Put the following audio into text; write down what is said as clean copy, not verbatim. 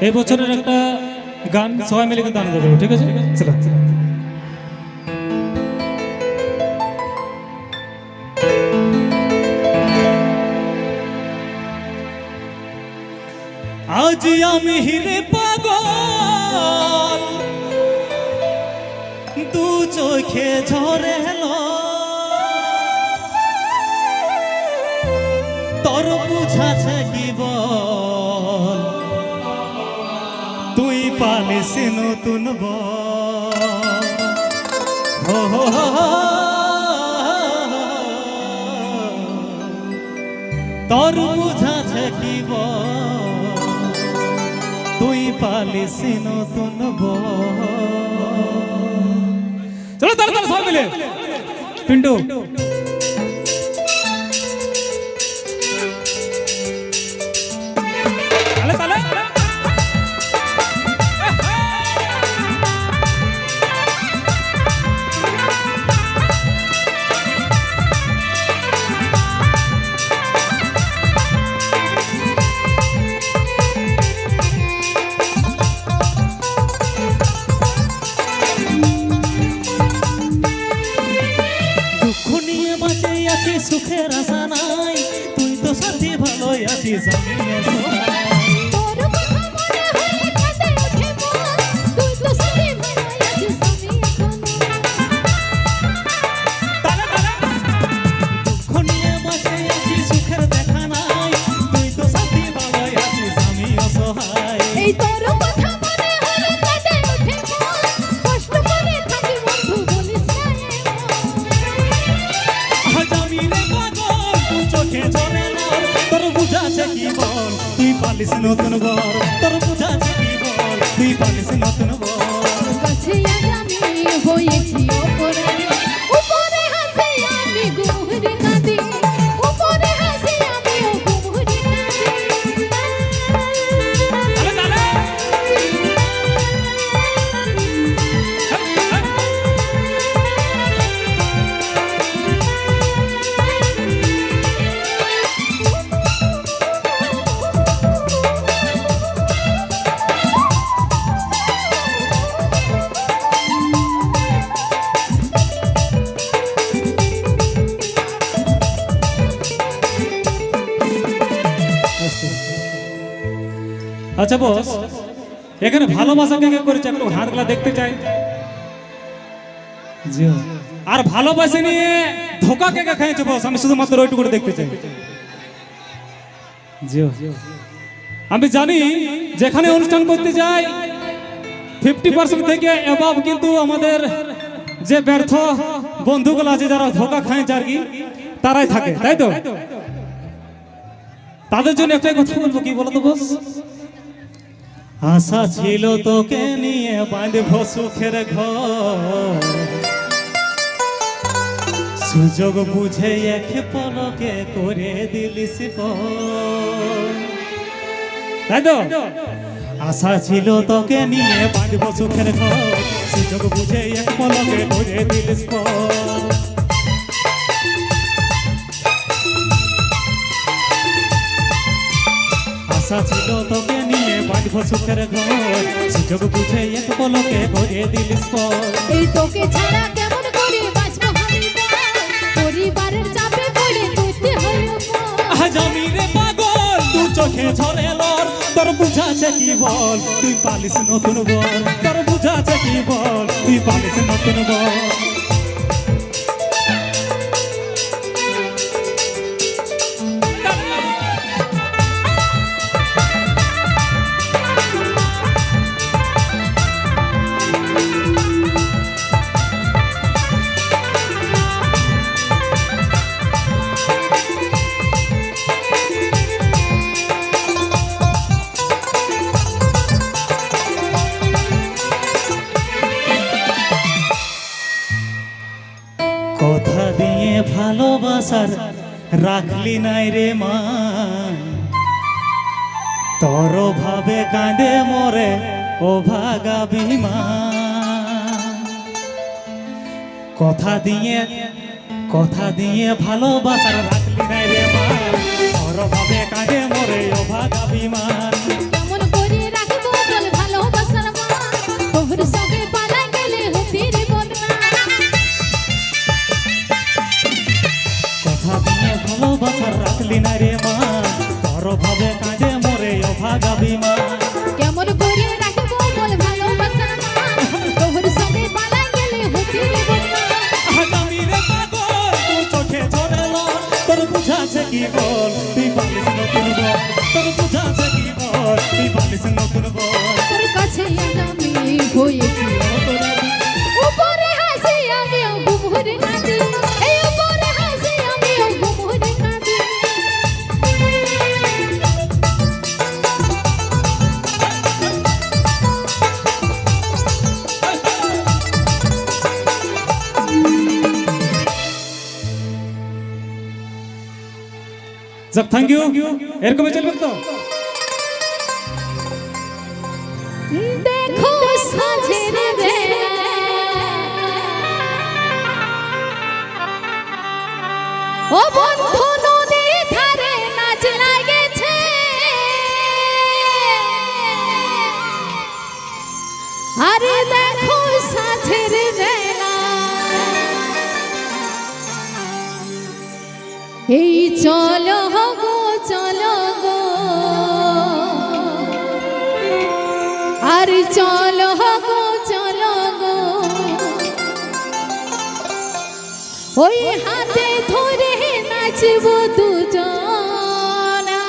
এই বছরের একটা গান সবাই মিলে কিন্তু আনন্দ করবো, ঠিক আছে? চলো আজ আমি হিরে পাগল দু চোখে ঝরে এলো তোর বুঝাছে কি বল তুই পালিস নতুন তোর বুঝাছে কি বল তুই পালিস নতুন চলো তাড়াতাড়ি সব মিলে পিন্টু সুখের আশা নাই তুই তো সাথে ভালোই আছিস সুখের দেখা নাই তুই তো সাথে ভালোই আছিস আমি অসহায় তুই পালিস নতুন ঘর তোর বুঝাছে কি বল তুই পালিস নতুন ঘর কাছে আমি হয়েছি অপরাধী উপরে হাসে আমি গুহরি কাঁদি উপরে হাসে আমি গুহরি আচ্ছা বস এখানে ভালোবাসা কে কে করেছে একটু হাতগুলা দেখতে চাই জি আর ভালোবাসা নিয়ে ধোকা কে কে খেয়েছে বস আমি শুধুমাত্র ওইটুকু দেখতে চাই জি আমি জানি যেখানে অনুষ্ঠান করতে যাই 50% থেকে অ্যাবাভ কিন্তু আমাদের যে ব্যর্থ বন্ধুগুলো আছে যারা ধোকা খায় আর কি তারাই থাকে তাই তো তাদের জন্য একটাই কথা বলবো কি বলতো বস আশা ছিল তোকে নিয়ে বাঁধব সুখের ঘর সুযোগ বুঝে এক পলকে করে দিলিস তাই তো আশা ছিল তোকে নিয়ে বাঁধব সুখের ঘর সুযোগ বুঝে এক পলকে করে দিলিস আশা ছিল তোকে নিয়ে বাঁধব সুখের ঘর সুযোগ বুঝে এক পলকে করে দিলিস এই তোকে ছাড়া কেমন করে বাঁচবো আমি পরিবারের চাপে পড়ে করতে হলো আজ আমি রে পাগল তুই চোখে ঝরে লর তোর বুঝাছে কি বল তুই পালিস নতুন বল তোর বুঝাছে কি বল তুই পালিস নতুন বল কথা দিয়ে ভালোবাসার রাখলি নাই রে মা তোর ভাবে কাঁদে মরে ও ভাগা বিমান কথা দিয়ে ভালোবাসার রাখলি নাই রে মা তোর ভাবে কাঁদে মরে ও ভাগা বিমান কেমন করে রাখবো লাগাবি মা কেমন করে রাখবো বল ভালোবাসার মান তোর সঙ্গে পালাই গেলে হতে দেব না আগামী রে পাগল তুই চোখে ঝরে লোল তোর বুঝাছে কি বল তুই পালিস নতুন বল তোর বুঝাছে কি বল তুই পালিস নতুন বল তোর কাছে আমি হয়েছি অপরাধী উপরে হাসি আমিও গুমরে কাঁদি এই উপরে হাসি আমিও গুমরে কাঁদি সব থ্যাংক ইউ এরকমই চলবে তো দেখো সাঁঝের বেলা ও বন্ধু নদী ধারে নাচ লাগেছে আরে দেখো সাঁঝের বেলা এই চলো গো চলো গো আর চলো গো চলো গো ওই হাতে ধরে নাচবো দুজনা